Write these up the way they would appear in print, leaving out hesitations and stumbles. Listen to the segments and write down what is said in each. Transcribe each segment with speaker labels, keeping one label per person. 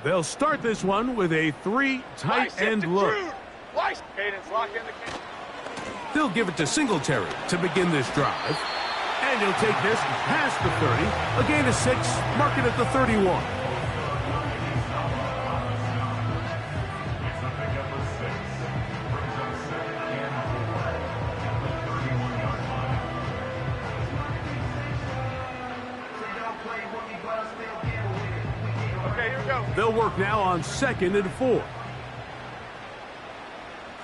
Speaker 1: They'll start this one with a 3 tight end look.
Speaker 2: Cadence, lock in the cadence.
Speaker 1: They'll give it to Singletary to begin this drive. And he'll take this past the 30, a gain of 6, mark it at the 31.
Speaker 2: Okay, here we go.
Speaker 1: They'll work now on 2nd and 4.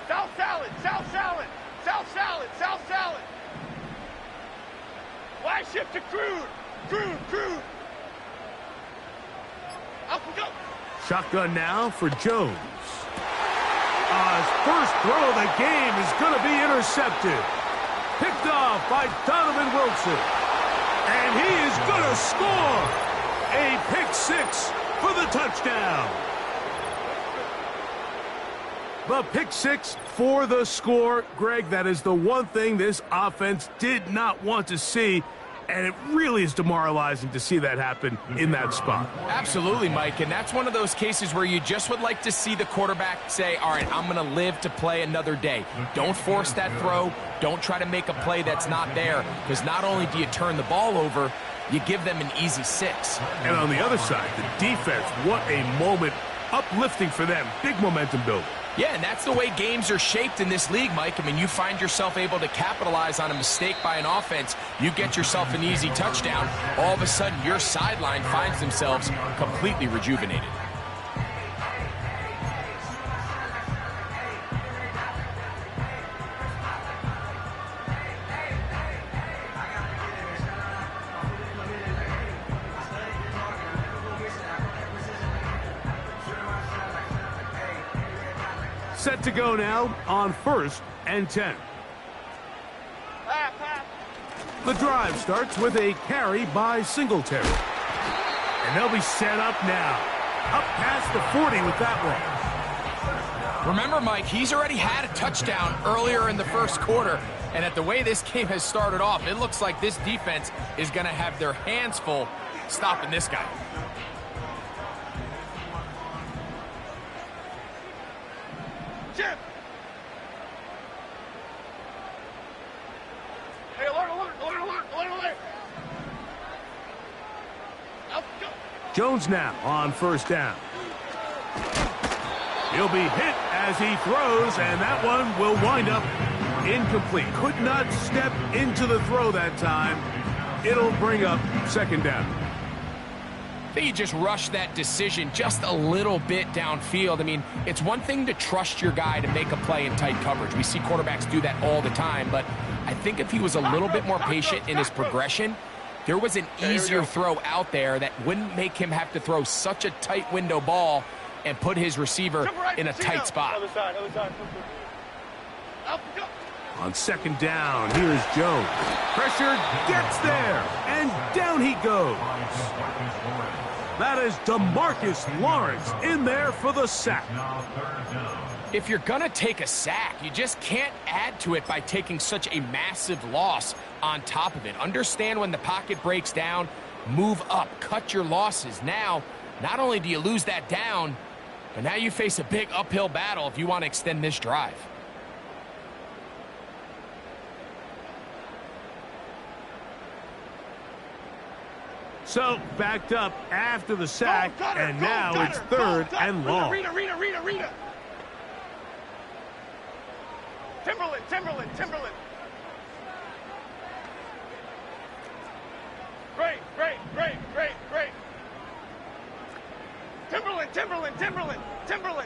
Speaker 2: South salad, south salad, south salad, south salad. Wide shift to crude. Up we go.
Speaker 1: Shotgun now for Jones. His first throw of the game is going to be intercepted. Picked off by Donovan Wilson. And he is going to score. A pick 6 for the touchdown. The pick 6 for the score. Greg, that is the one thing this offense did not want to see, and it really is demoralizing to see that happen in that spot.
Speaker 3: Absolutely, Mike, and that's one of those cases where you just would like to see the quarterback say, all right, I'm going to live to play another day. Don't force that throw. Don't try to make a play that's not there, because not only do you turn the ball over, you give them an easy 6.
Speaker 1: And on the other side, the defense, what a moment, uplifting for them, big momentum building.
Speaker 3: Yeah, and that's the way games are shaped in this league, Mike. I mean, you find yourself able to capitalize on a mistake by an offense. You get yourself an easy touchdown. All of a sudden, your sideline finds themselves completely rejuvenated.
Speaker 1: Set to go now on 1st and 10. The drive starts with a carry by Singletary. And they'll be set up now. Up past the 40 with that one.
Speaker 3: Remember, Mike, he's already had a touchdown earlier in the first quarter. And at the way this game has started off, it looks like this defense is going to have their hands full stopping this guy.
Speaker 2: Jim! Hey, alert! Out, go.
Speaker 1: Jones now on 1st down. He'll be hit as he throws, and that one will wind up incomplete. Could not step into the throw that time. It'll bring up 2nd down.
Speaker 3: I think you just rushed that decision just a little bit downfield. I mean, it's one thing to trust your guy to make a play in tight coverage. We see quarterbacks do that all the time, but I think if he was a little bit more patient in his progression, there was an easier throw out there that wouldn't make him have to throw such a tight window ball and put his receiver in a tight spot.
Speaker 2: Other side. Out, go.
Speaker 1: On 2nd down, here's Jones. Pressure gets there, and down he goes. That is DeMarcus Lawrence in there for the sack.
Speaker 3: If you're going to take a sack, you just can't add to it by taking such a massive loss on top of it. Understand when the pocket breaks down, move up, cut your losses. Now, not only do you lose that down, but now you face a big uphill battle if you want to extend this drive.
Speaker 1: So, backed up after the sack, and now it's 3rd and long.
Speaker 2: Rita. Timberland. Great.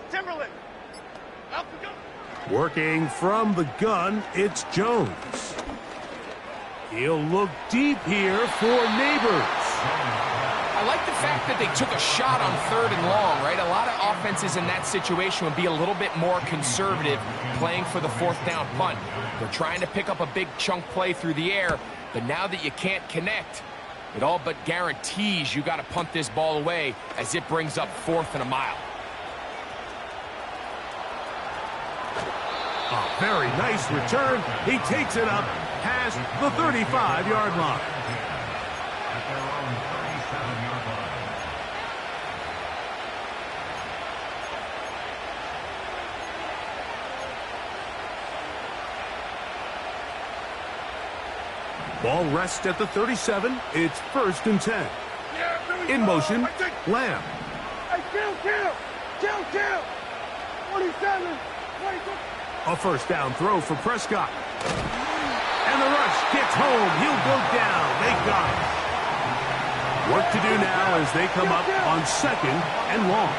Speaker 2: Timberland. Out we go.
Speaker 1: Working from the gun, it's Jones. He'll look deep here for Neighbors.
Speaker 3: I like the fact that they took a shot on 3rd and long, right? A lot of offenses in that situation would be a little bit more conservative playing for the 4th down punt. They're trying to pick up a big chunk play through the air, but now that you can't connect, it all but guarantees you got to punt this ball away as it brings up 4th and a mile.
Speaker 1: A very nice return. He takes it up past the 35-yard line. Ball rests at the 37. It's 1st and 10. In motion, Lamb.
Speaker 2: Hey, kill. 47.
Speaker 1: A first down throw for Prescott. And the rush gets home. He'll go down. They got him. Work to do now as they come up on 2nd and long.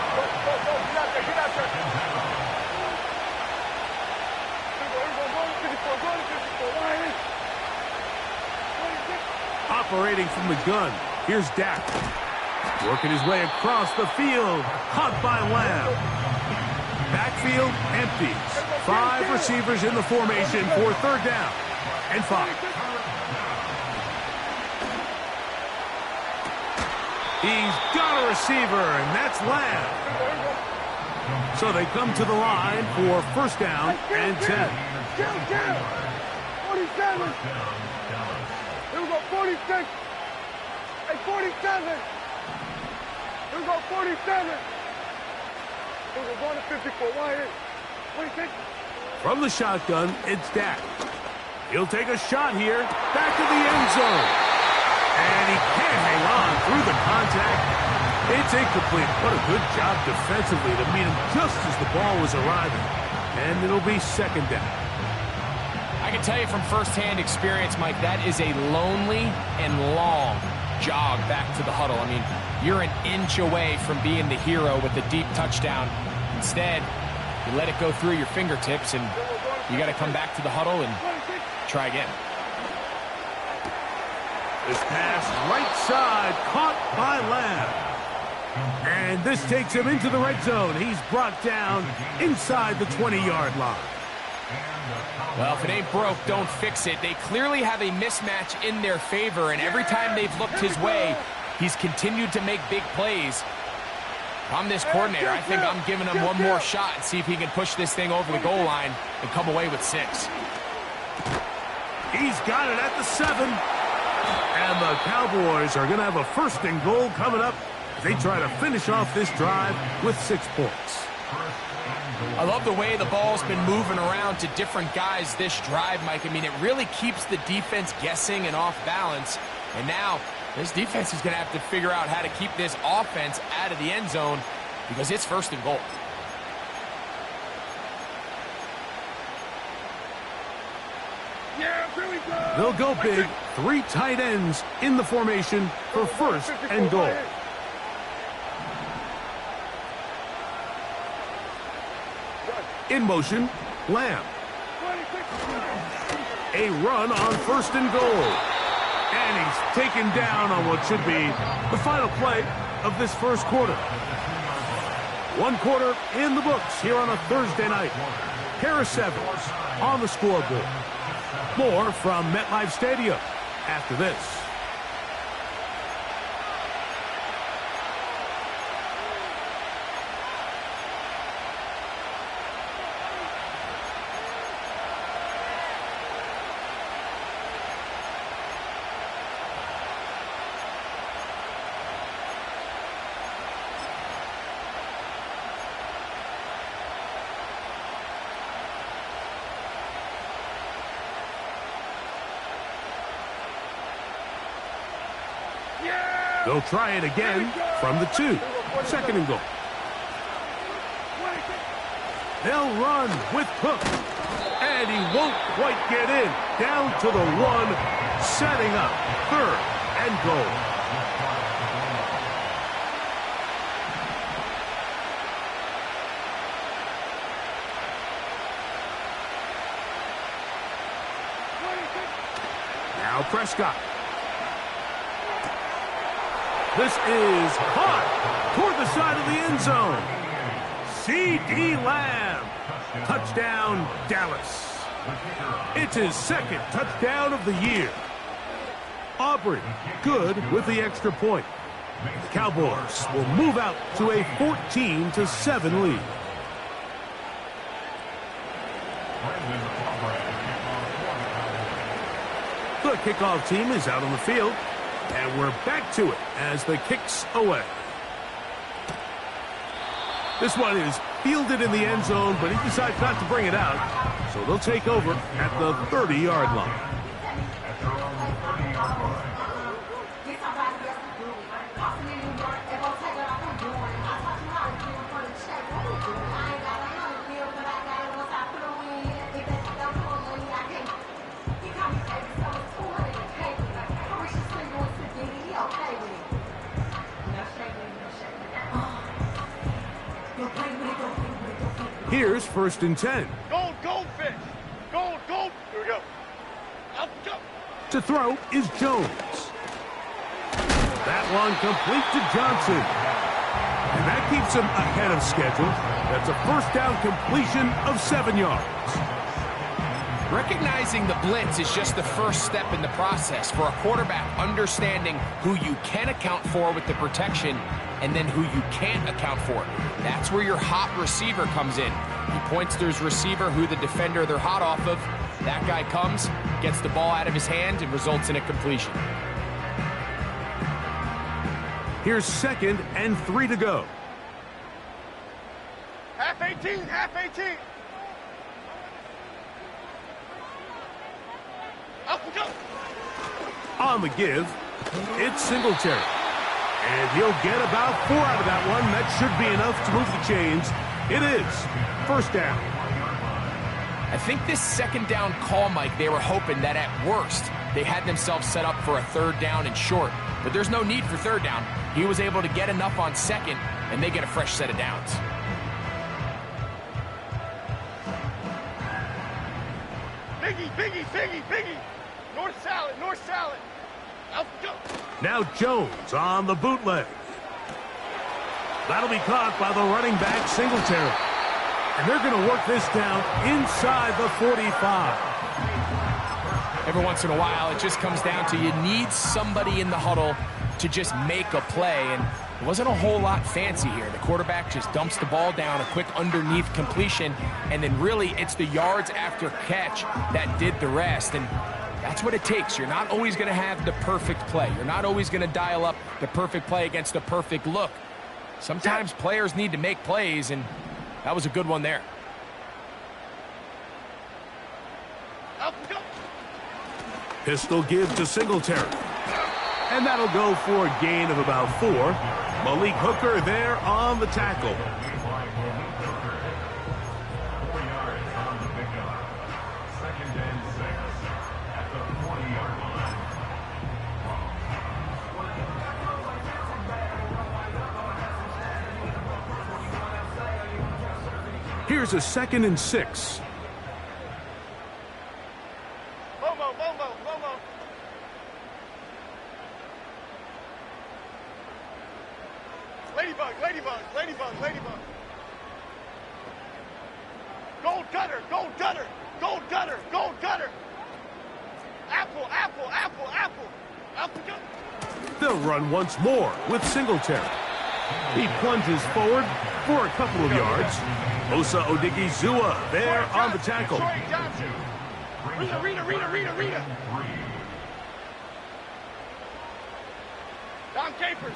Speaker 1: Operating from the gun, here's Dak. Working his way across the field. Caught by Lamb. Backfield empties. 5 receivers in the formation for 3rd down and 5. He's got a receiver, and that's Lamb. So they come to the line for 1st down and 10.
Speaker 2: 47. Here we go, 46. Hey, 47. Here we go, 47. Here we go, going to 54. 26.
Speaker 1: From the shotgun, it's Dak. He'll take a shot here. Back to the end zone. And he can't hang on through the contact. It's incomplete. What a good job defensively to meet him just as the ball was arriving. And it'll be 2nd down.
Speaker 3: I can tell you from firsthand experience, Mike, that is a lonely and long jog back to the huddle. I mean, you're an inch away from being the hero with the deep touchdown. Instead, you let it go through your fingertips, and you got to come back to the huddle and try again.
Speaker 1: This pass right side, caught by Lamb. And this takes him into the red zone. He's brought down inside the 20-yard line.
Speaker 3: Well, if it ain't broke, don't fix it. They clearly have a mismatch in their favor, and every time they've looked his way, he's continued to make big plays. If I'm this coordinator, I think I'm giving him one more shot and see if he can push this thing over the goal line and come away with 6.
Speaker 1: He's got it at the 7. And the Cowboys are going to have a 1st and goal coming up as they try to finish off this drive with 6 points.
Speaker 3: I love the way the ball's been moving around to different guys this drive, Mike. I mean, it really keeps the defense guessing and off balance. And now this defense is going to have to figure out how to keep this offense out of the end zone because it's 1st and goal.
Speaker 1: They'll go big. 3 tight ends in the formation for 1st and goal. In motion, Lamb. A run on 1st and goal. And he's taken down on what should be the final play of this 1st quarter. 1 quarter in the books here on a Thursday night. Pair of 7s on the scoreboard. More from MetLife Stadium after this. They'll try it again from the 2. 2nd and goal. They'll run with Cook. And he won't quite get in. Down to the 1, setting up 3rd and goal. Now Prescott. This is caught toward the side of the end zone. C.D. Lamb. Touchdown, Dallas. It's his 2nd touchdown of the year. Aubrey, good with the extra point. The Cowboys will move out to a 14-7 lead. The kickoff team is out on the field. And we're back to it as the kick's away. This one is fielded in the end zone, but he decides not to bring it out. So they'll take over at the 30-yard line. Here's 1st and 10.
Speaker 2: Goldfish. Gold. Here we go. Up, go.
Speaker 1: To throw is Jones. That one complete to Johnson. And that keeps him ahead of schedule. That's a 1st down completion of 7 yards.
Speaker 3: Recognizing the blitz is just the first step in the process for a quarterback, understanding who you can account for with the protection and then who you can't account for. That's where your hot receiver comes in. He points to his receiver, who the defender they're hot off of. That guy comes, gets the ball out of his hand, and results in a completion.
Speaker 1: Here's 2nd and 3 to go.
Speaker 2: Half 18. Up and go.
Speaker 1: On the give, it's Singletary. And he'll get about 4 out of that one. That should be enough to move the chains. It is 1st down.
Speaker 3: I think this 2nd down call, Mike, they were hoping that at worst they had themselves set up for a 3rd down and short. But there's no need for 3rd down. He was able to get enough on 2nd, and they get a fresh set of downs.
Speaker 2: Biggie. North salad. Up and go.
Speaker 1: Now Jones on the bootleg. That'll be caught by the running back, Singletary. And they're going to work this down inside the 45.
Speaker 3: Every once in a while, it just comes down to you need somebody in the huddle to just make a play. And it wasn't a whole lot fancy here. The quarterback just dumps the ball down, a quick underneath completion, and then really it's the yards after catch that did the rest. And that's what it takes. You're not always going to have the perfect play. You're not always going to dial up the perfect play against the perfect look. Sometimes players need to make plays, and that was a good one there.
Speaker 2: Up and go.
Speaker 1: Pistol give to Singletary. And that'll go for a gain of about 4. Malik Hooker there on the tackle. Here's a 2nd and 6.
Speaker 2: Momo. Ladybug. Gold gutter. Apple. Up and go.
Speaker 1: They'll run once more with Singletary. He plunges forward for a couple of yards. Osa Odigizua there on the tackle.
Speaker 2: Rita. Dom Capers.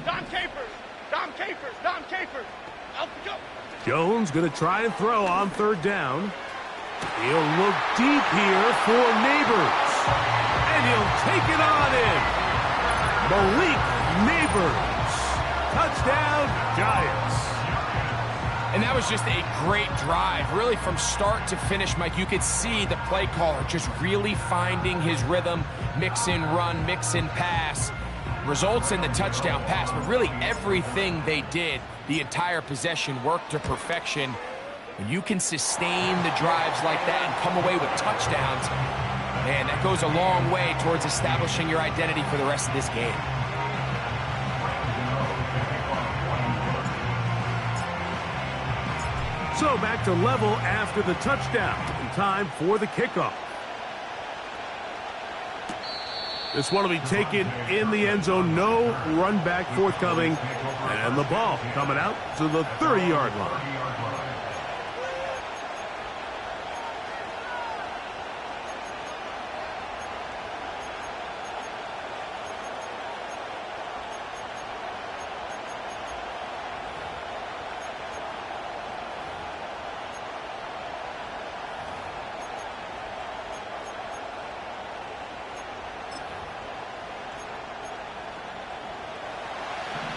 Speaker 2: Up and go.
Speaker 1: Jones going to try and throw on 3rd down. He'll look deep here for Neighbors. And he'll take it on in. Malik Neighbors. Touchdown, Giants.
Speaker 3: And that was just a great drive. Really from start to finish, Mike, you could see the play caller just really finding his rhythm. Mix in run, mix in pass. Results in the touchdown pass, but really everything they did, the entire possession worked to perfection. When you can sustain the drives like that and come away with touchdowns, man, that goes a long way towards establishing your identity for the rest of this game.
Speaker 1: So back to level after the touchdown. In time for the kickoff. This one will be taken in the end zone. No run back forthcoming. And the ball coming out to the 30-yard line.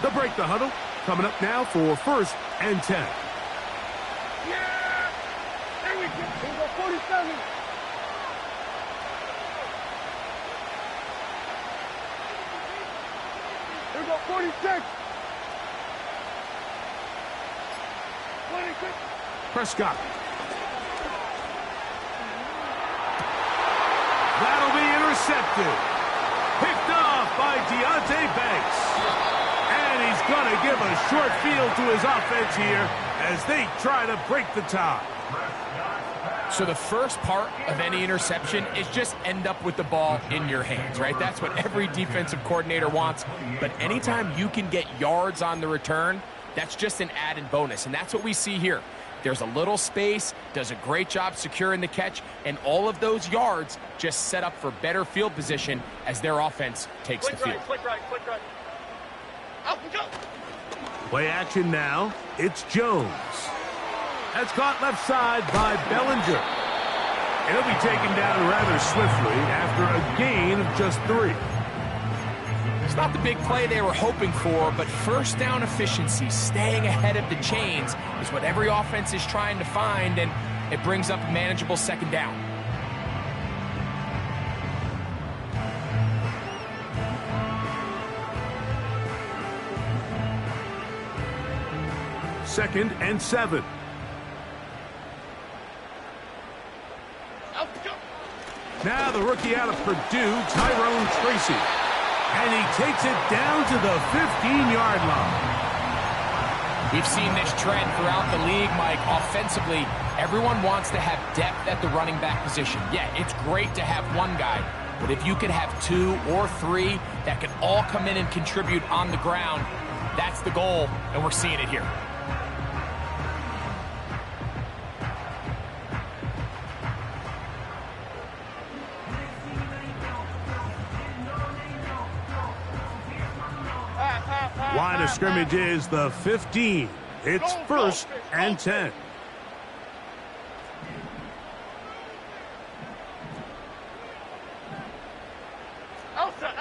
Speaker 1: They'll break the huddle. Coming up now for 1st and 10.
Speaker 2: Yeah! There we go. Here we go, 47. Here we go, 46. 26.
Speaker 1: Prescott That'll be intercepted. Picked off by Deontay Banks. And he's going to give a short field to his offense here as they try to break the tie.
Speaker 3: So the first part of any interception is just end up with the ball in your hands, right? That's what every defensive coordinator wants. But anytime you can get yards on the return, that's just an added bonus. And that's what we see here. There's a little space, does a great job securing the catch, and all of those yards just set up for better field position as their offense takes the field.
Speaker 2: Click right. Out and go.
Speaker 1: Play action now. It's Jones. That's caught left side by Bellinger. He'll be taken down rather swiftly after a gain of just 3.
Speaker 3: It's not the big play they were hoping for, but first down efficiency, staying ahead of the chains, is what every offense is trying to find, and it brings up a manageable second down.
Speaker 1: Second and 7. Now the rookie out of Purdue, Tyrone Tracy. And he takes it down to the 15-yard line.
Speaker 3: We've seen this trend throughout the league, Mike. Offensively, everyone wants to have depth at the running back position. Yeah, it's great to have one guy, but if you could have 2 or 3 that can all come in and contribute on the ground, that's the goal, and we're seeing it here.
Speaker 1: Line of scrimmage is the 15. It's first and 10.
Speaker 2: Elsa.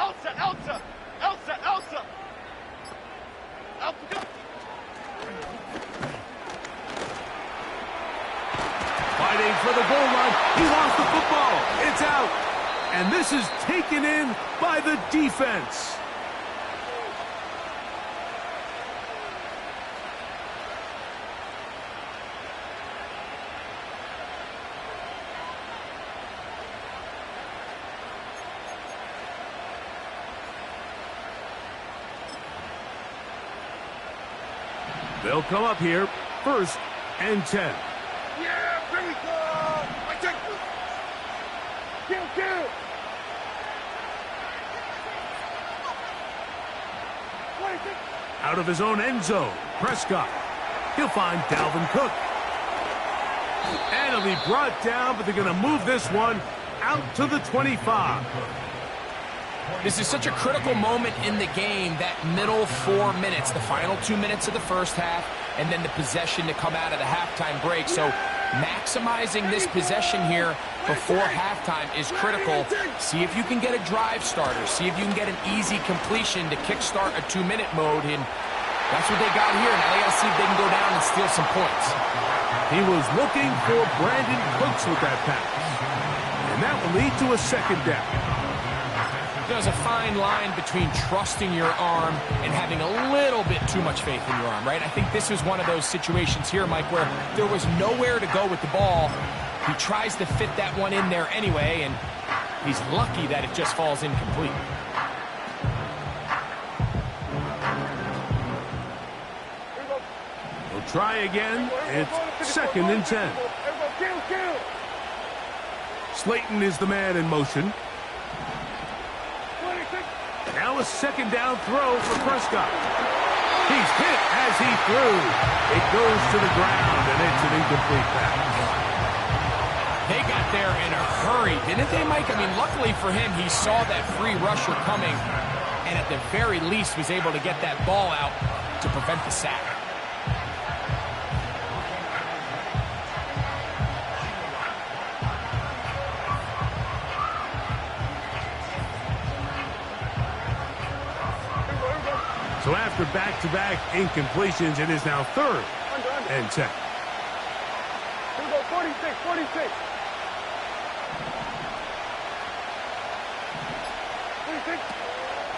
Speaker 1: Fighting for the goal line. He lost the football. It's out. And this is taken in by the defense. They'll come up here, first and 10.
Speaker 2: Yeah, here we go. I take this. Kill. 26.
Speaker 1: Out of his own end zone, Prescott. He'll find Dalvin Cook. And he'll be brought down, but they're going to move this one out to the 25.
Speaker 3: This is such a critical moment in the game, that middle 4 minutes, the final 2 minutes of the first half, and then the possession to come out of the halftime break. So maximizing this possession here before halftime is critical. See if you can get a drive starter. See if you can get an easy completion to kickstart a 2-minute mode. And that's what they got here. Now they got to see if they can go down and steal some points.
Speaker 1: He was looking for Brandon Cooks with that pass. And that will lead to a second down.
Speaker 3: There's a fine line between trusting your arm and having a little bit too much faith in your arm, right? I think this is one of those situations here, Mike, where there was nowhere to go with the ball. He tries to fit that one in there anyway, and he's lucky that it just falls incomplete.
Speaker 1: We'll try again. It's second and 10. Slayton is the man in motion. Now a second down throw for Prescott. He's hit as he threw. It goes to the ground, and it's an incomplete pass.
Speaker 3: They got there in a hurry, didn't they, Mike? I mean, luckily for him, he saw that free rusher coming, and at the very least was able to get that ball out to prevent the sack.
Speaker 1: So after back-to-back incompletions, it is now third and 10.
Speaker 2: Here we go, 46. 46.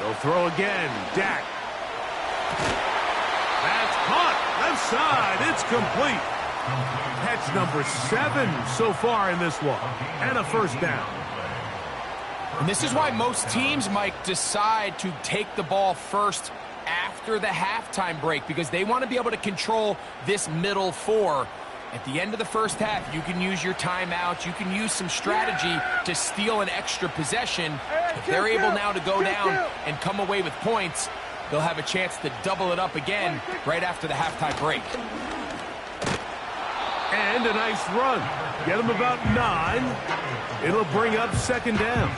Speaker 1: They'll throw again. Dak. That's caught. Left side. It's complete. Catch number 7 so far in this one. And a first down.
Speaker 3: And this is why most teams, Mike, decide to take the ball first after the halftime break, because they want to be able to control this middle four. At the end of the first half, you can use your timeouts. You can use some strategy to steal an extra possession. If they're able now to go down and come away with points, they'll have a chance to double it up again right after the halftime break.
Speaker 1: And a nice run. Get him about 9. It'll bring up second down.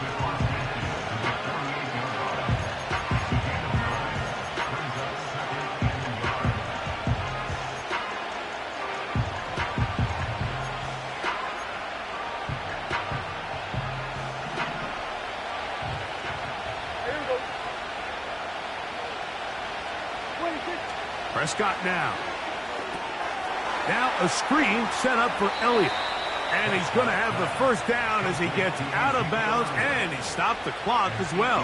Speaker 1: Prescott now. Now a screen set up for Elliott. And he's going to have the first down as he gets out of bounds, and he stopped the clock as well.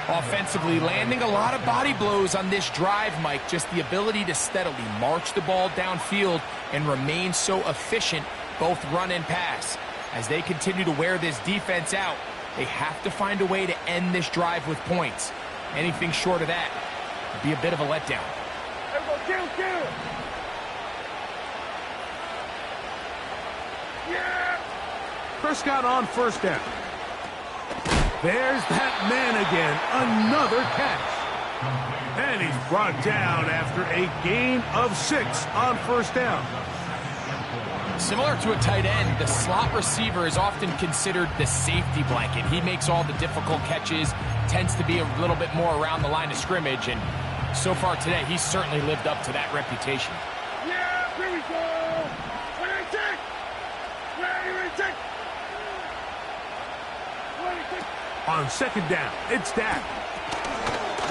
Speaker 3: Offensively, landing a lot of body blows on this drive, Mike. Just the ability to steadily march the ball downfield and remain so efficient, both run and pass. As they continue to wear this defense out, they have to find a way to end this drive with points. Anything short of that would be a bit of a letdown.
Speaker 2: Kill. Yeah.
Speaker 1: Prescott on first down. There's that man again. Another catch. And he's brought down after a gain of 6 on first down.
Speaker 3: Similar to a tight end, the slot receiver is often considered the safety blanket. He makes all the difficult catches, tends to be a little bit more around the line of scrimmage, and so far today, he's certainly lived up to that reputation.
Speaker 2: Yeah, here we go.
Speaker 1: On second down, it's Dak.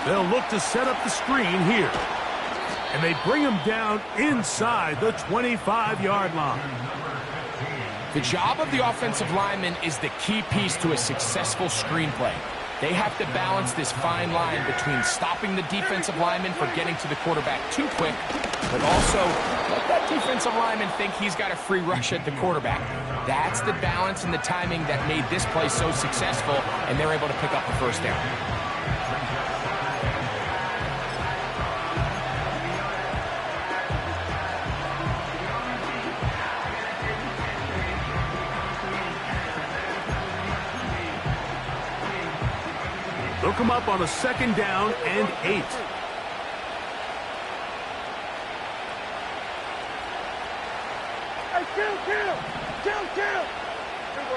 Speaker 1: They'll look to set up the screen here. And they bring him down inside the 25-yard line.
Speaker 3: The job of the offensive lineman is the key piece to a successful screenplay. They have to balance this fine line between stopping the defensive lineman from getting to the quarterback too quick, but also let that defensive lineman think he's got a free rush at the quarterback. That's the balance and the timing that made this play so successful, and they're able to pick up the first down.
Speaker 1: They'll come up on a second down and 8.
Speaker 2: Hey, kill. Go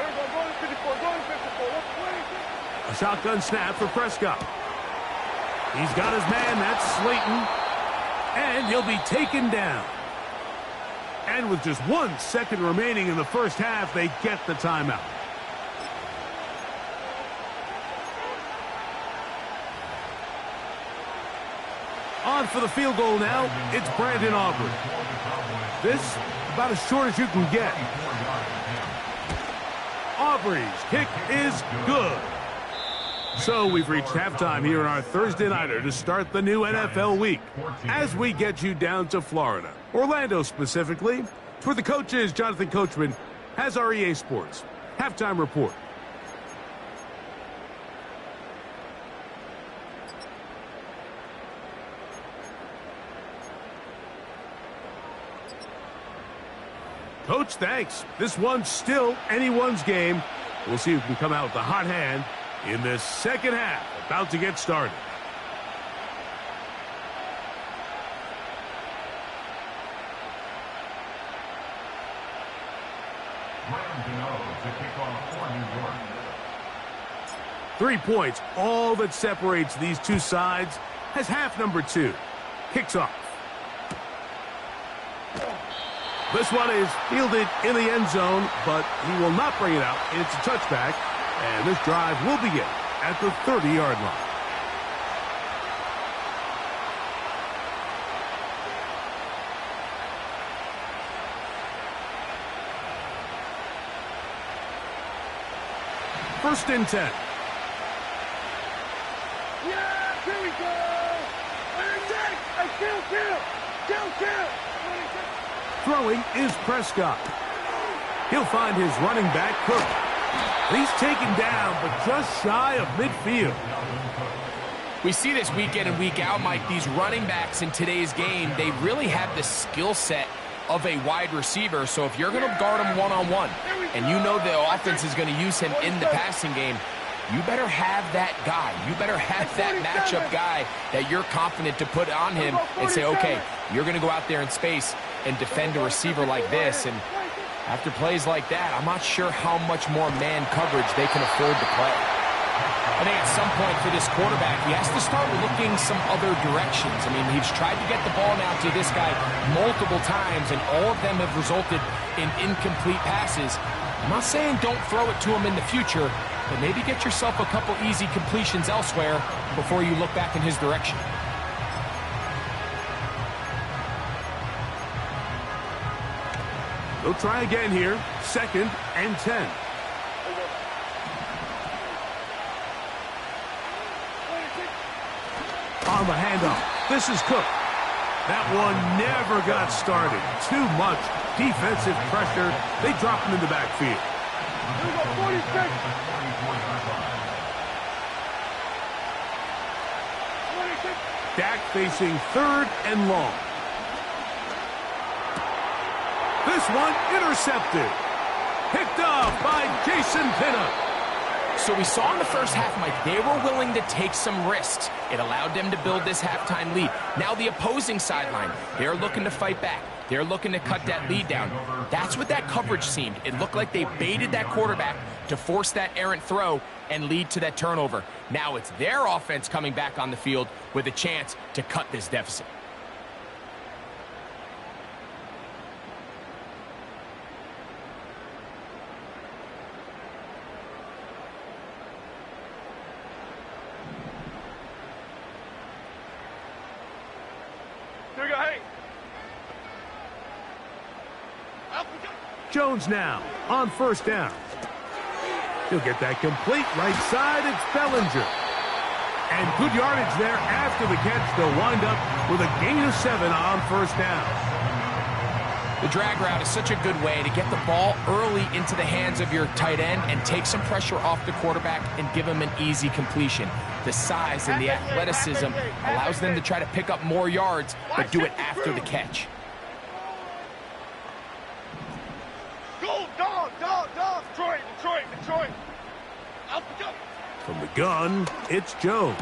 Speaker 2: to 54,
Speaker 1: A shotgun snap for Prescott. He's got his man, that's Slayton. And he'll be taken down. And with just 1 second remaining in the first half, they get the timeout. On for the field goal now, it's Brandon Aubrey. This, about as short as you can get. Aubrey's kick is good. So we've reached halftime here in our Thursday Nighter to start the new NFL week. As we get you down to Florida, Orlando specifically, for the coaches, Jonathan Coachman has our EA Sports halftime report. Coach, thanks. This one's still anyone's game. We'll see who can come out with the hot hand in this second half. About to get started.
Speaker 4: To kick off for New York.
Speaker 1: 3 points, all that separates these two sides, as half number 2 kicks off. This one is fielded in the end zone, but he will not bring it out. It's a touchback, and this drive will begin at the 30-yard line. First and 10.
Speaker 2: Yeah, here we go. Kill.
Speaker 1: Throwing is Prescott. He'll find his running back, Cook. He's taken down, but just shy of midfield.
Speaker 3: We see this week in and week out, Mike. These running backs in today's game, they really have the skill set of a wide receiver. So if you're going to guard him one-on-one and you know the offense is going to use him in the passing game, you better have that guy. You better have that matchup guy that you're confident to put on him and say, okay, you're going to go out there in space and defend a receiver like this. And after plays like that, I'm not sure how much more man coverage they can afford to play. I think at some point for this quarterback, he has to start looking some other directions. I mean, he's tried to get the ball now to this guy multiple times, and all of them have resulted in incomplete passes. I'm not saying don't throw it to him in the future, but maybe get yourself a couple easy completions elsewhere before you look back in his direction.
Speaker 1: They'll try again here. 2nd and 10. On the handoff, this is Cook. That one never got started. Too much defensive pressure. They drop him in the backfield.
Speaker 2: Here we go, 46. 26.
Speaker 1: Dak facing 3rd and long. This one intercepted. Picked off by Jason Pinnock.
Speaker 3: So we saw in the first half, Mike, they were willing to take some risks. It allowed them to build this halftime lead. Now the opposing sideline, they're looking to fight back. They're looking to cut that lead down. That's what that coverage seemed. It looked like they baited that quarterback to force that errant throw and lead to that turnover. Now it's their offense coming back on the field with a chance to cut this deficit.
Speaker 1: Jones now on 1st down. He'll get that complete right side. It's Bellinger. And good yardage there after the catch. They'll wind up with a gain of 7 on 1st down.
Speaker 3: The drag route is such a good way to get the ball early into the hands of your tight end and take some pressure off the quarterback and give him an easy completion. The size and the athleticism allows them to try to pick up more yards, but do it after the catch.
Speaker 2: Detroit.
Speaker 1: From the gun, it's Jones.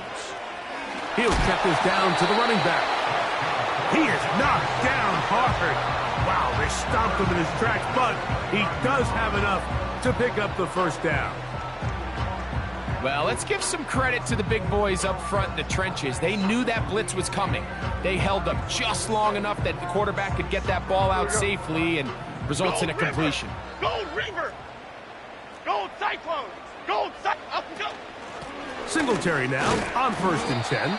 Speaker 1: He'll check this down to the running back. He is knocked down hard. Wow, they stomped him in his tracks, but he does have enough to pick up the 1st down.
Speaker 3: Well, let's give some credit to the big boys up front in the trenches. They knew that blitz was coming. They held up just long enough that the quarterback could get that ball out safely and results in a completion.
Speaker 2: Gold Reaver! Gold Cyclone! Gold Cyclone!
Speaker 1: Singletary now on 1st and 10.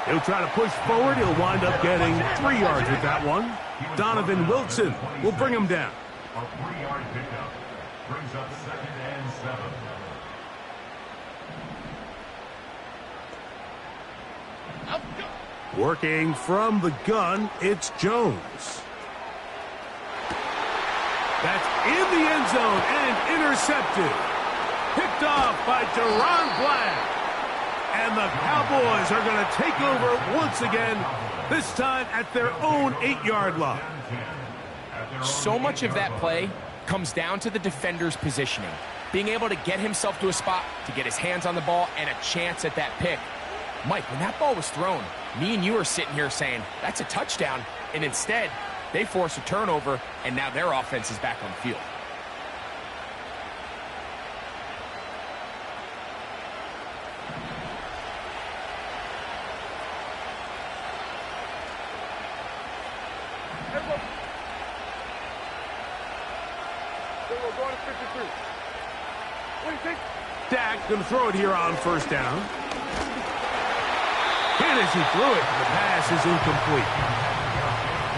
Speaker 1: He'll try to push forward. He'll wind up getting 3 yards with that one. Donovan Wilson will bring him down.
Speaker 4: A 3-yard pickup brings up 2nd and 7.
Speaker 1: Working from the gun, it's Jones. That's in the end zone and intercepted. Picked off by Deron Black. And the Cowboys are going to take over once again, this time at their own 8-yard line.
Speaker 3: So much of that play comes down to the defender's positioning. Being able to get himself to a spot, to get his hands on the ball, and a chance at that pick. Mike, when that ball was thrown, me and you are sitting here saying, that's a touchdown. And instead, they force a turnover, and now their offense is back on the field.
Speaker 1: Dak going to throw it here on 1st down. And as he threw it, the pass is incomplete.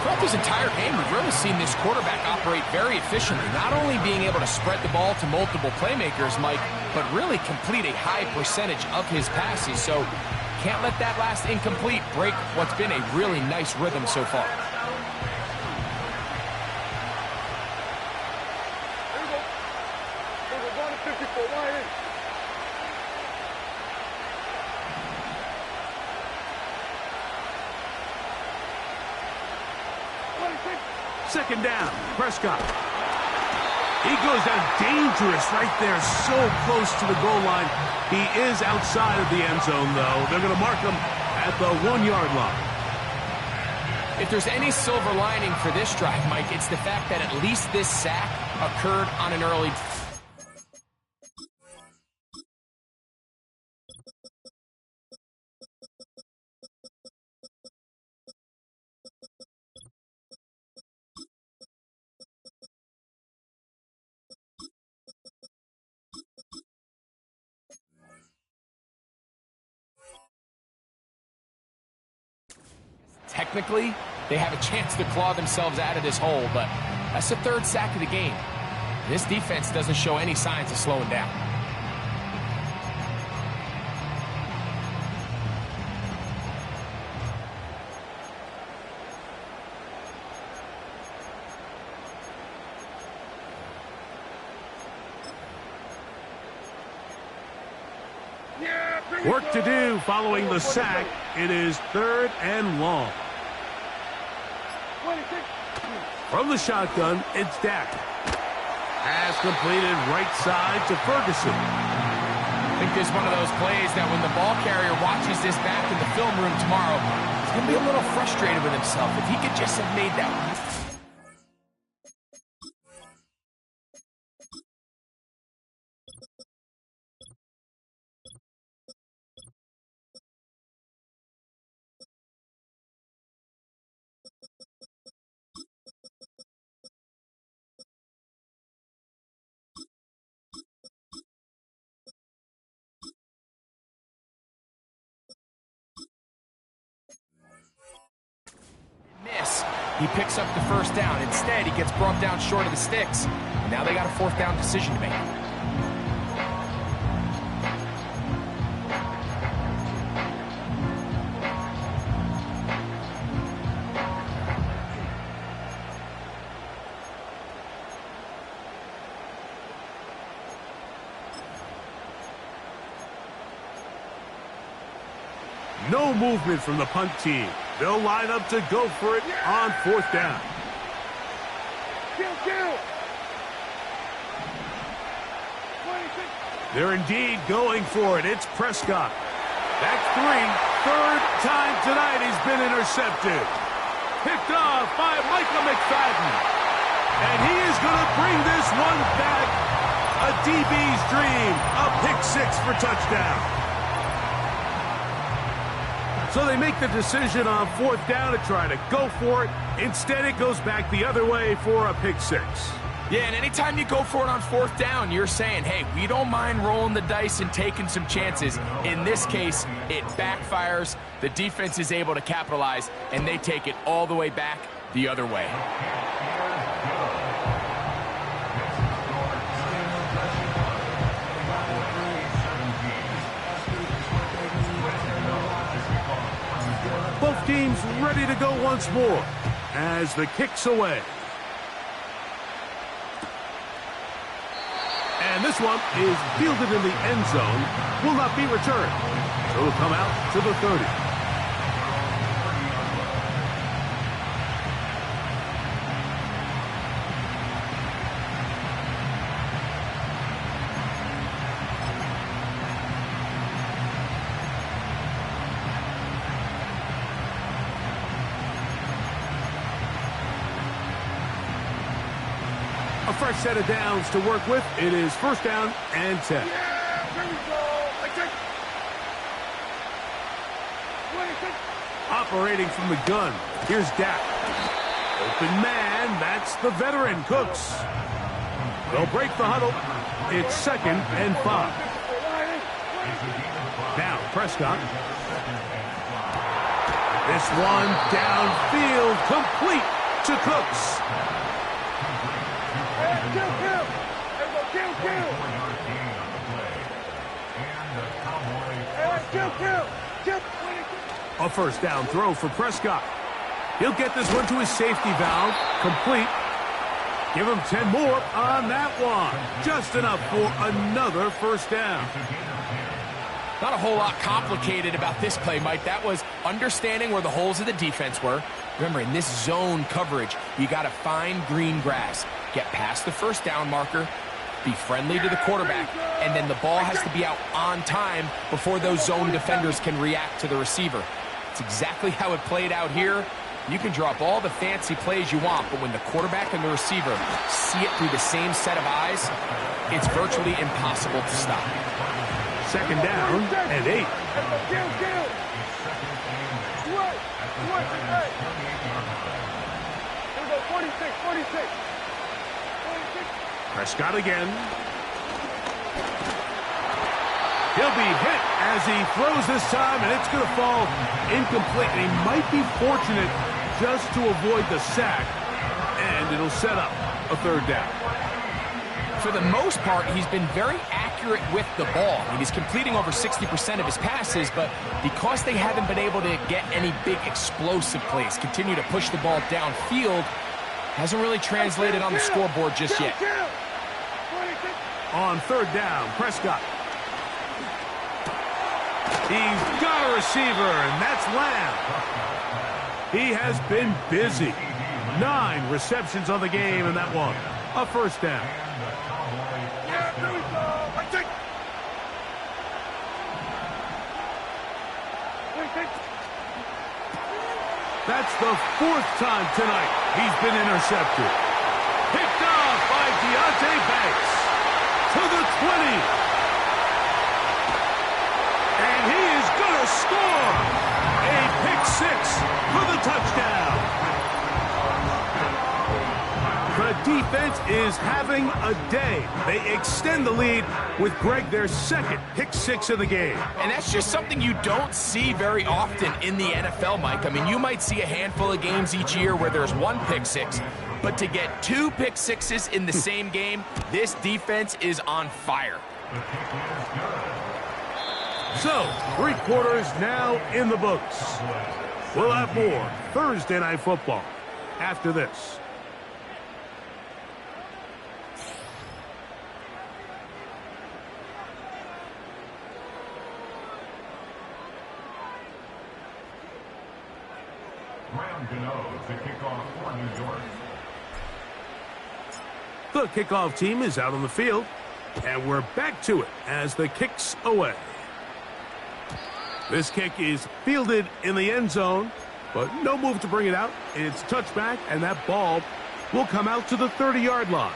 Speaker 3: Throughout this entire game, we've really seen this quarterback operate very efficiently, not only being able to spread the ball to multiple playmakers, Mike, but really complete a high percentage of his passes. So can't let that last incomplete break what's been a really nice rhythm so far.
Speaker 2: Here we go. Going to 54.
Speaker 1: Second down, Prescott. He goes down dangerous right there, so close to the goal line. He is outside of the end zone, though. They're going to mark him at the 1-yard line.
Speaker 3: If there's any silver lining for this drive, Mike, it's the fact that at least this sack occurred on an early... Technically, they have a chance to claw themselves out of this hole, but that's the third sack of the game. This defense doesn't show any signs of slowing down.
Speaker 1: Work to do following the sack. It is 3rd and long. From the shotgun, it's Dak. Pass completed right side to Ferguson.
Speaker 3: I think there's one of those plays that when the ball carrier watches this back in the film room tomorrow, he's going to be a little frustrated with himself if he could just have made that one. He picks up the first down. Instead, he gets brought down short of the sticks. And now they got a 4th down decision to make.
Speaker 1: No movement from the punt team. They'll line up to go for it on 4th down. They're indeed going for it. It's Prescott. That's 3. 3rd time tonight he's been intercepted. Picked off by Michael McFadden. And he is going to bring this one back. A DB's dream. A pick 6 for touchdown. So they make the decision on 4th down to try to go for it. Instead, it goes back the other way for a pick 6.
Speaker 3: Yeah, and anytime you go for it on 4th down, you're saying, hey, we don't mind rolling the dice and taking some chances. In this case, it backfires. The defense is able to capitalize, and they take it all the way back the other way.
Speaker 1: Both teams ready to go once more as the kick's away. And this one is fielded in the end zone. Will not be returned. So it'll come out to the 30. A fresh set of downs to work with. It is 1st down and 10. Operating from the gun. Here's Dak. Open man. That's the veteran, Cooks. They'll break the huddle. It's 2nd and 5. Now Prescott. This one downfield, complete to Cooks. A 1st down throw for Prescott. He'll get this one to his safety valve. Complete. Give him 10 more on that one. Just enough for another 1st down.
Speaker 3: Not a whole lot complicated about this play, Mike. That was understanding where the holes of the defense were. Remember, in this zone coverage, you got to find green grass. Get past the first down marker, be friendly to the quarterback, and then the ball has to be out on time before those zone defenders can react to the receiver. It's exactly how it played out here. You can drop all the fancy plays you want, but when the quarterback and the receiver see it through the same set of eyes, it's virtually impossible to stop.
Speaker 1: Second down and 8. Prescott again. He'll be hit as he throws this time, and it's going to fall incomplete. And he might be fortunate just to avoid the sack, and it'll set up a third down.
Speaker 3: For the most part, he's been very accurate with the ball. I mean, he's completing over 60% of his passes, but because they haven't been able to get any big explosive plays, continue to push the ball downfield, hasn't really translated on the scoreboard just yet.
Speaker 1: On third down, Prescott. He's got a receiver, and that's Lamb. He has been busy. 9 receptions on the game, and that one, a first down. That's the 4th time tonight he's been intercepted. Picked off by Deontay Banks to the 20. And he is going to score a pick 6 for the touchdown. The defense is having a day. They extend the lead with Greg, their 2nd pick 6 of the game.
Speaker 3: And that's just something you don't see very often in the NFL, Mike. I mean, you might see a handful of games each year where there's 1 pick 6, but to get 2 pick 6s in the same game, this defense is on fire.
Speaker 1: So, 3 quarters now in the books. We'll have more Thursday Night Football after this.
Speaker 4: The kickoff for New York.
Speaker 1: The kickoff team is out on the field, and we're back to it as the kick's away. This kick is fielded in the end zone, but no move to bring it out. It's touchback, and that ball will come out to the 30-yard line.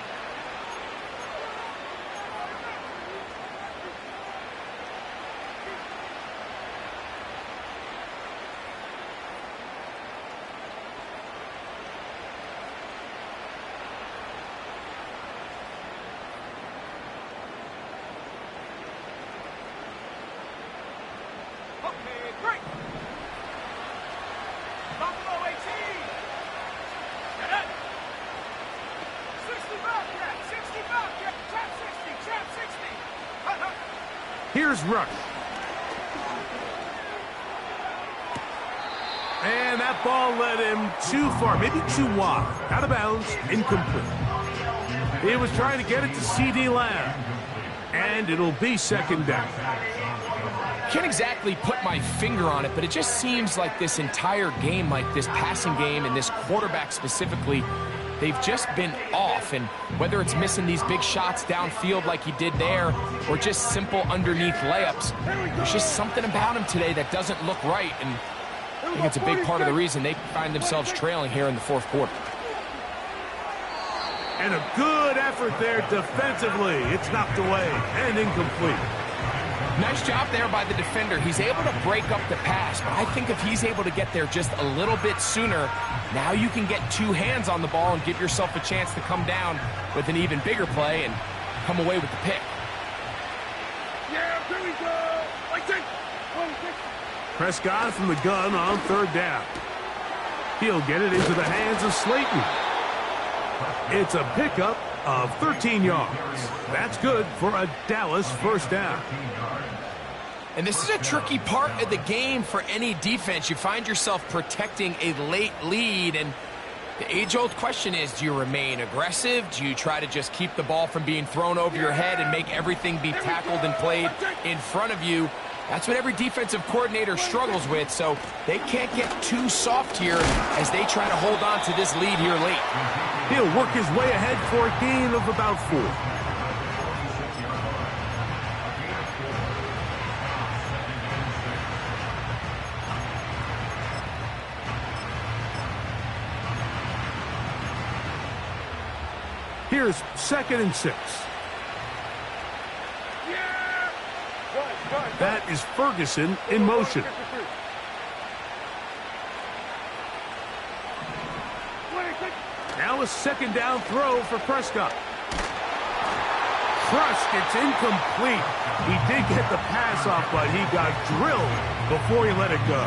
Speaker 1: Here's Rush. And that ball led him too far, maybe too wide. Out of bounds, incomplete. He was trying to get it to C.D. Lamb. And it'll be 2nd down.
Speaker 3: Can't exactly put my finger on it, but it just seems like this entire game, like this passing game and this quarterback specifically, they've just been off. And whether it's missing these big shots downfield like he did there or just simple underneath layups, there's just something about him today that doesn't look right. And I think it's a big part of the reason they find themselves trailing here in the 4th quarter.
Speaker 1: And a good effort there defensively. It's knocked away and incomplete.
Speaker 3: Nice job there by the defender. He's able to break up the pass, but I think if he's able to get there just a little bit sooner, now you can get 2 hands on the ball and give yourself a chance to come down with an even bigger play and come away with the pick.
Speaker 2: Yeah, here we go.
Speaker 1: Prescott from the gun on 3rd down. He'll get it into the hands of Slayton. It's a pickup of 13 yards. That's good for a Dallas 1st down.
Speaker 3: And this is a tricky part of the game for any defense. You find yourself protecting a late lead, and the age-old question is, do you remain aggressive? Do you try to just keep the ball from being thrown over your head and make everything be tackled and played in front of you? That's what every defensive coordinator struggles with, so they can't get too soft here as they try to hold on to this lead here late.
Speaker 1: He'll work his way ahead for a gain of about 4. Here's 2nd and 6. That is Ferguson in motion. Now a 2nd down throw for Prescott. Crushed, it's incomplete. He did get the pass off, but he got drilled before he let it go.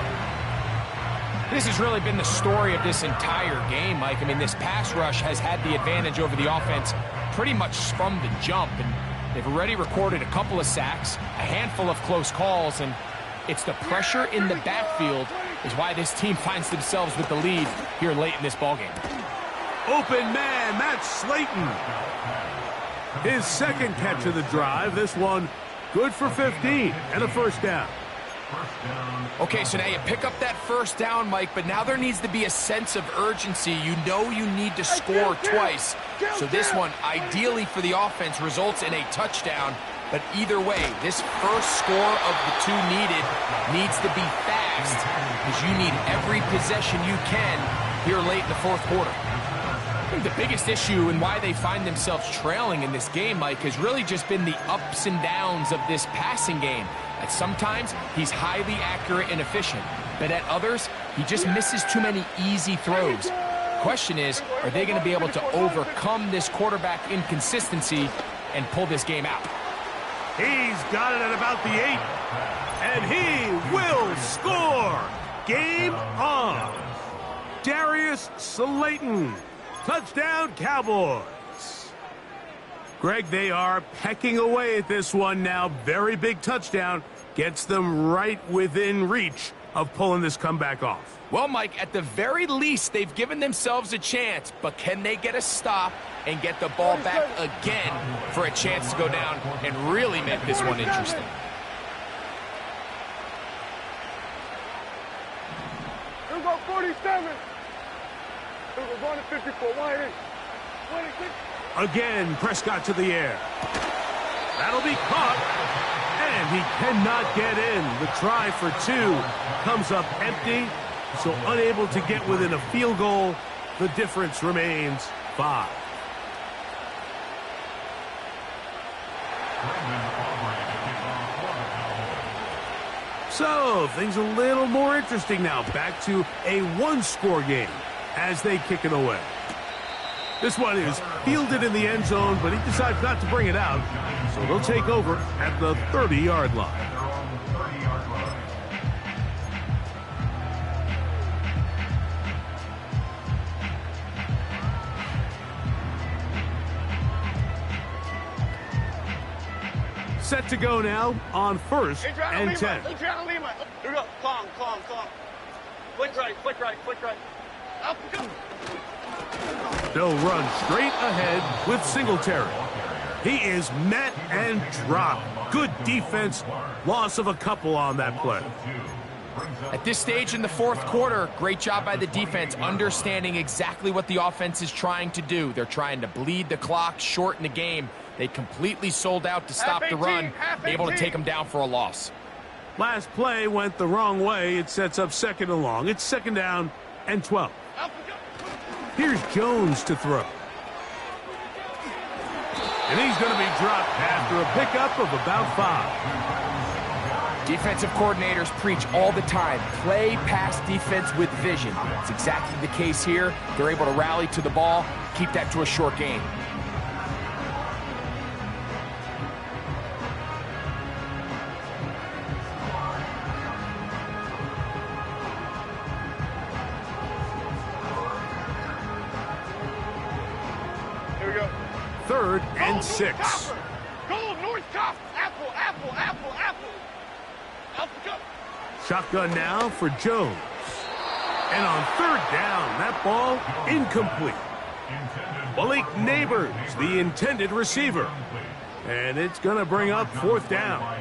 Speaker 3: This has really been the story of this entire game, Mike. I mean, this pass rush has had the advantage over the offense pretty much from the jump, and they've already recorded a couple of sacks, a handful of close calls, and it's the pressure in the backfield is why this team finds themselves with the lead here late in this ballgame.
Speaker 1: Open man, that's Slayton. His 2nd catch of the drive. This one good for 15 and a 1st down.
Speaker 3: Okay, so now you pick up that 1st down, Mike, but now there needs to be a sense of urgency. You know you need to score twice. So this one, ideally for the offense, results in a touchdown. But either way, this first score of the 2 needs to be fast because you need every possession you can here late in the 4th quarter. I think the biggest issue and why they find themselves trailing in this game, Mike, has really just been the ups and downs of this passing game. At sometimes, he's highly accurate and efficient, but at others, he just misses too many easy throws. Question is, are they going to be able to overcome this quarterback inconsistency and pull this game out?
Speaker 1: He's got it at about the 8, and he will score. Game on. Darius Slayton. Touchdown, Cowboys. Greg, they are pecking away at this one now. Very big touchdown. Gets them right within reach of pulling this comeback off.
Speaker 3: Well, Mike, at the very least, they've given themselves a chance, but can they get a stop and get the ball back again for a chance to go down and really make this one interesting?
Speaker 2: Here we go, 47. Here we go, going to 54. 180. 26.
Speaker 1: Again, Prescott to the air. That'll be caught, and he cannot get in. The try for 2 comes up empty, so unable to get within a field goal. The difference remains 5. So, things a little more interesting now. Back to a 1-score game as they kick it away. This one is fielded in the end zone, but he decides not to bring it out. So they'll take over at the 30-yard line. Set to go now on 1st and 10.
Speaker 2: Here we go. Calm. Flick right. Up we go.
Speaker 1: They'll run straight ahead with Singletary. He is met and dropped. Good defense. Loss of a couple on that play.
Speaker 3: At this stage in the 4th quarter, great job by the defense, understanding exactly what the offense is trying to do. They're trying to bleed the clock, shorten the game. They completely sold out to stop the run, able to take them down for a loss.
Speaker 1: Last play went the wrong way. It sets up 2nd and long. It's 2nd down and 12. Here's Jones to throw. And he's going to be dropped after a pickup of about 5.
Speaker 3: Defensive coordinators preach all the time, play pass defense with vision. It's exactly the case here. They're able to rally to the ball, keep that to a short gain.
Speaker 2: Here we go.
Speaker 1: 3rd and 6.
Speaker 2: Go, North Copper. Apple.
Speaker 1: Shotgun now for Jones. And on 3rd down, that ball incomplete. Malik Neighbors, the intended receiver. And it's going to bring up 4th down.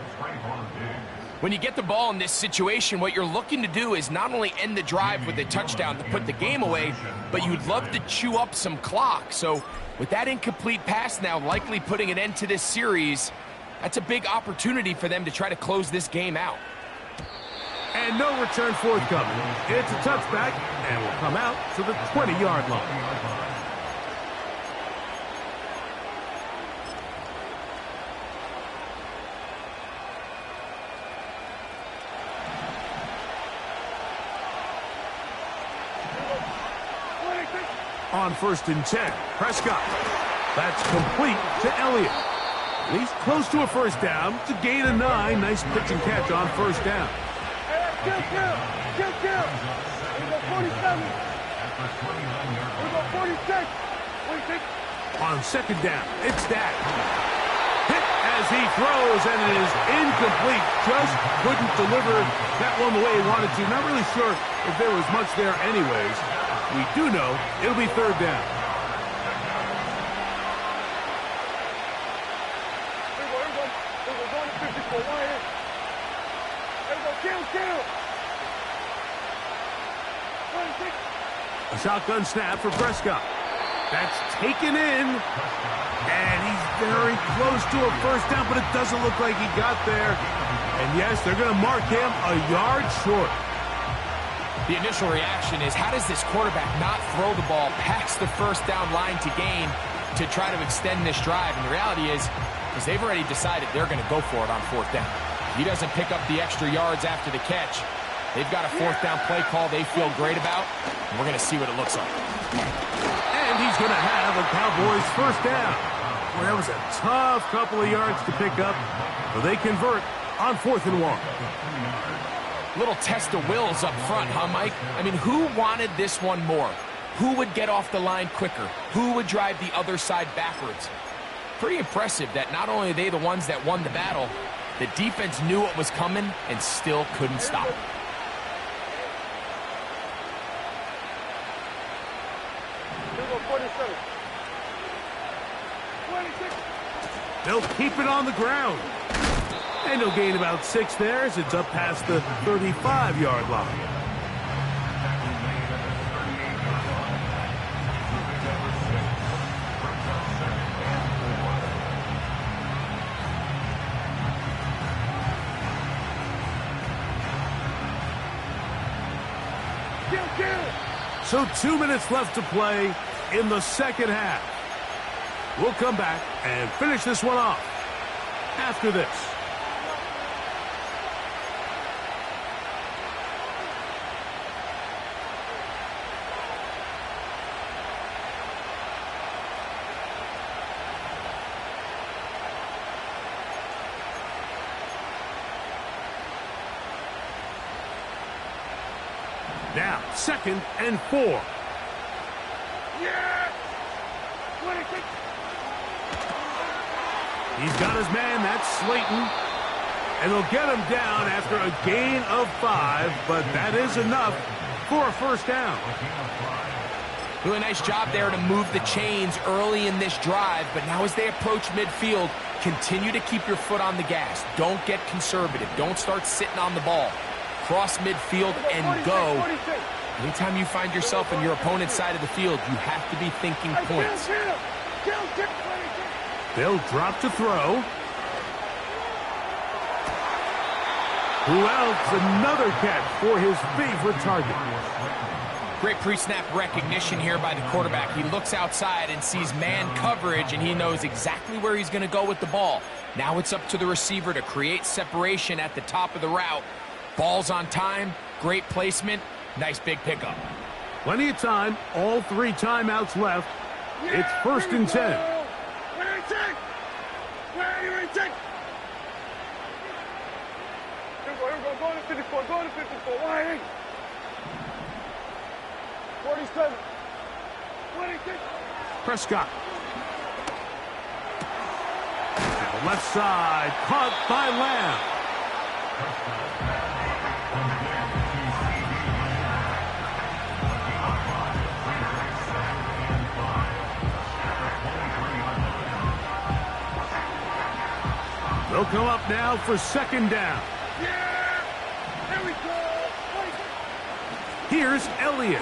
Speaker 3: When you get the ball in this situation, what you're looking to do is not only end the drive with a touchdown to put the game away, but you'd love to chew up some clock. So with that incomplete pass now likely putting an end to this series, that's a big opportunity for them to try to close this game out.
Speaker 1: And no return forthcoming. It's a touchback and will come out to the 20-yard line. On 1st and 10, Prescott. That's complete to Elliott. He's close to a first down to gain a 9. Nice pitch and catch on 1st down.
Speaker 2: Kill. Here we go 47. Here we go 46. 46.
Speaker 1: On 2nd down, it's Dak. Hit as he throws, and it is incomplete. Just couldn't deliver that one the way he wanted to. Not really sure if there was much there anyways. We do know it'll be 3rd down.
Speaker 2: Here we go. Going to 54. Wide in. Here we go. Kill. 26.
Speaker 1: A shotgun snap for Prescott. That's taken in. And he's very close to a first down, but it doesn't look like he got there. And yes, they're going to mark him a yard short.
Speaker 3: The initial reaction is, how does this quarterback not throw the ball past the first down line to gain to try to extend this drive? And the reality is they've already decided they're going to go for it on 4th down. If he doesn't pick up the extra yards after the catch, they've got a 4th down play call they feel great about, and we're going to see what it looks like.
Speaker 1: And he's going to have a Cowboys 1st down. Well, that was a tough couple of yards to pick up, but they convert on 4th and 1.
Speaker 3: Little test of wills up front, huh, Mike? I mean, who wanted this one more? Who would get off the line quicker? Who would drive the other side backwards? Pretty impressive that not only are they the ones that won the battle, the defense knew what was coming and still couldn't stop it.
Speaker 2: Here we go 47. 26.
Speaker 1: They'll keep it on the ground. And he'll gain about 6 there as it's up past the 35-yard line.
Speaker 2: Kill.
Speaker 1: So 2 minutes left to play in the 2nd half. We'll come back and finish this one off after this. Now, 2nd and 4.
Speaker 2: Yeah! 26.
Speaker 1: He's got his man, that's Slayton. And they'll get him down after a gain of 5, but that is enough for a 1st down.
Speaker 3: Really nice job there to move the chains early in this drive, but now as they approach midfield, continue to keep your foot on the gas. Don't get conservative. Don't start sitting on the ball. Cross midfield and go. Anytime you find yourself on your opponent's side of the field, you have to be thinking points.
Speaker 1: They'll drop to throw. Who else? Another catch for his favorite target.
Speaker 3: Great pre-snap recognition here by the quarterback. He looks outside and sees man coverage, and he knows exactly where he's going to go with the ball. Now it's up to the receiver to create separation at the top of the route. Ball's on time, great placement, nice big pickup.
Speaker 1: Plenty of time, all 3 timeouts left. It's 1st and 10.
Speaker 2: Where are you in check? Here we go, going to 54, wide in. 47. 26.
Speaker 1: Prescott. To the left side, caught by Lamb. They'll come up now for 2nd down.
Speaker 2: Yeah!
Speaker 1: Here's Elliott.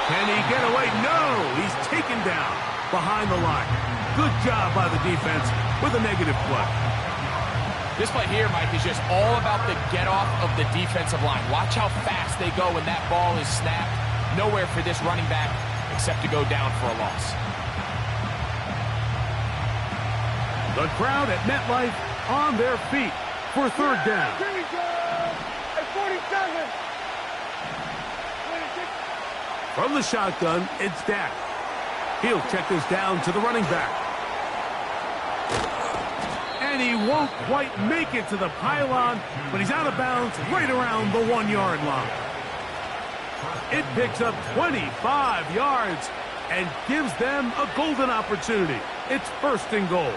Speaker 1: Can he get away? No, he's taken down behind the line. Good job by the defense with a negative play.
Speaker 3: This play here, Mike, is just all about the get-off of the defensive line. Watch how fast they go when that ball is snapped. Nowhere for this running back except to go down for a loss.
Speaker 1: The crowd at MetLife on their feet for third down.
Speaker 2: Here we go. At 47.
Speaker 1: From the shotgun, it's Dak. He'll check this down to the running back. And he won't quite make it to the pylon, but he's out of bounds right around the 1-yard line. It picks up 25 yards and gives them a golden opportunity. It's first and goal.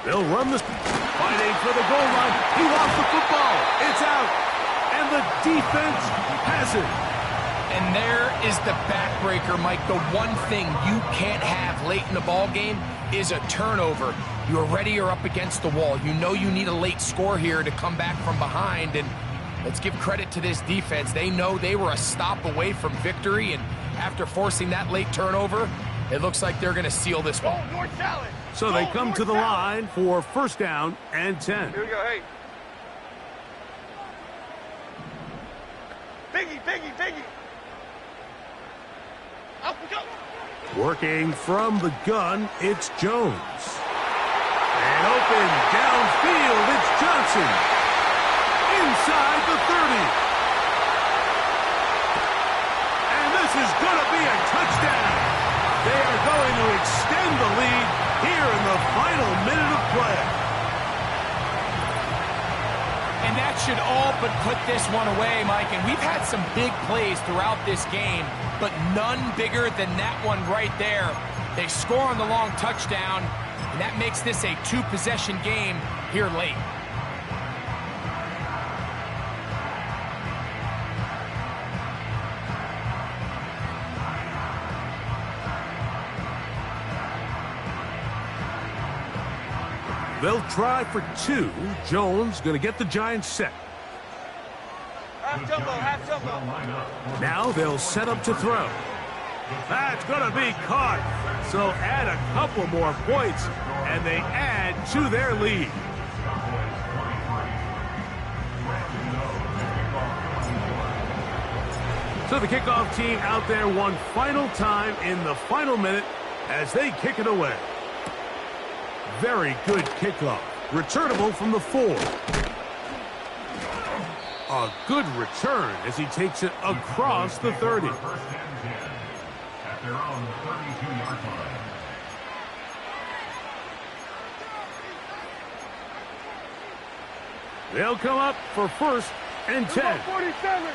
Speaker 1: They'll run this, fighting for the goal line. He lost the football. It's out, and the defense has it.
Speaker 3: And there is the backbreaker, Mike. The one thing you can't have late in the ball game is a turnover. You're ready, you're up against the wall. You know you need a late score here to come back from behind, and let's give credit to this defense. They know they were a stop away from victory, and after forcing that late turnover, it looks like they're going to seal this one.
Speaker 1: So they come to the line for first down and 10.
Speaker 2: Here we go, hey. Biggie. Up we go.
Speaker 1: Working from the gun, it's Jones. And open downfield, it's Johnson. Inside the 30. And this is going to be a touchdown. They are going to extend the lead here in the final minute of play.
Speaker 3: And that should all but put this one away, Mike. And we've had some big plays throughout this game, but none bigger than that one right there. They score on the long touchdown, and that makes this a two-possession game here late.
Speaker 1: They'll try for two. Jones going to get the Giants set.
Speaker 2: Half tempo.
Speaker 1: Now they'll set up to throw. That's going to be caught. So add a couple more points, and they add to their lead. So the kickoff team out there one final time in the final minute as they kick it away. Very good kickoff. Returnable from the 4. A good return as he takes it across the 30.
Speaker 4: At their own 32-yard line.
Speaker 1: They'll come up for first and 10.
Speaker 2: 47.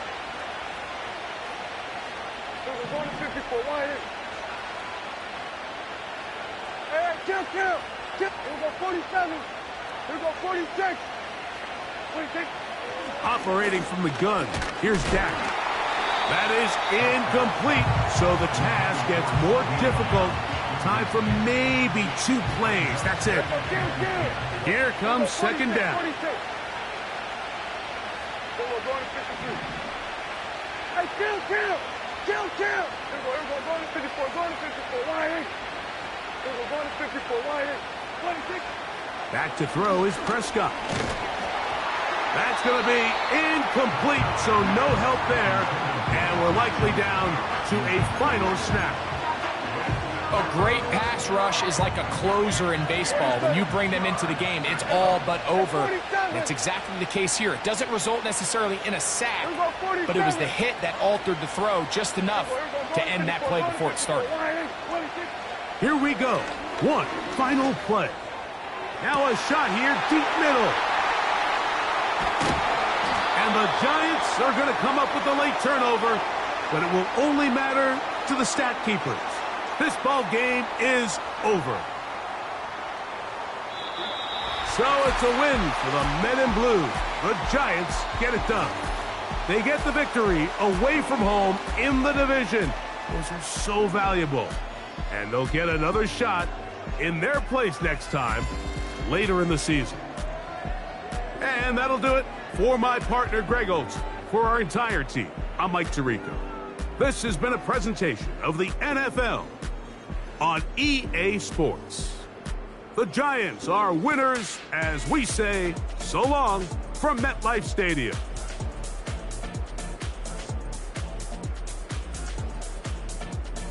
Speaker 2: We're going to 54. Why is? Hey, kill. Here we go, 47. Here we go, 46. 46.
Speaker 1: Operating from the gun. Here's Dak. That is incomplete. So the task gets more difficult. Time for maybe 2 plays. That's it. Here comes second down.
Speaker 2: 46. So we're going to 53. Hey, kill. Here we go, going to 54. Why is? Here we go, going to 54. Why is? 26.
Speaker 1: Back to throw is Prescott. That's going to be incomplete, so no help there. And we're likely down to a final snap.
Speaker 3: A great pass rush is like a closer in baseball. When you bring them into the game, it's all but over. And it's exactly the case here. It doesn't result necessarily in a sack, but it was the hit that altered the throw just enough to end that play before it started.
Speaker 1: Here we go. One final play. Now a shot here, deep middle. And the Giants are going to come up with a late turnover, but it will only matter to the stat keepers. This ball game is over. So it's a win for the men in blue. The Giants get it done. They get the victory away from home in the division. Those are so valuable. And they'll get another shot in their place next time later in the season. And that'll do it for my partner, Greg Olson. For our entire team, I'm Mike Tirico. This has been a presentation of the NFL on EA Sports. The Giants are winners as we say so long from MetLife Stadium.